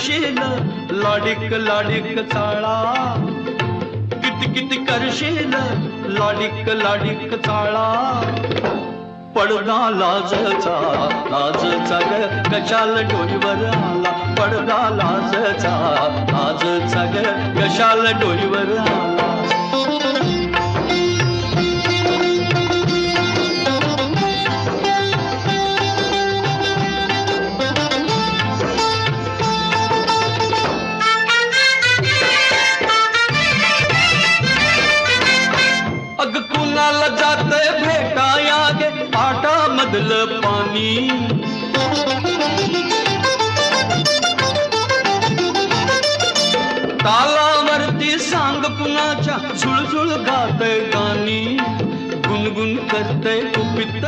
करशील लाडिक लाडिक चाळा, किती किती करशील लाडिक लाडिक चाळा. पडदा लाजचा लाजचा ग कशाला डोईवर आला, पडदा लाजचा लाजचा ग कशाला डोईवर आला. अग कुणाला जातंय भेटाया गे पाटा मधलं पाणी, तालावरती सांग कुणाच्या झुळझुळ गातय गाणी, गुणगुण करतय कुपित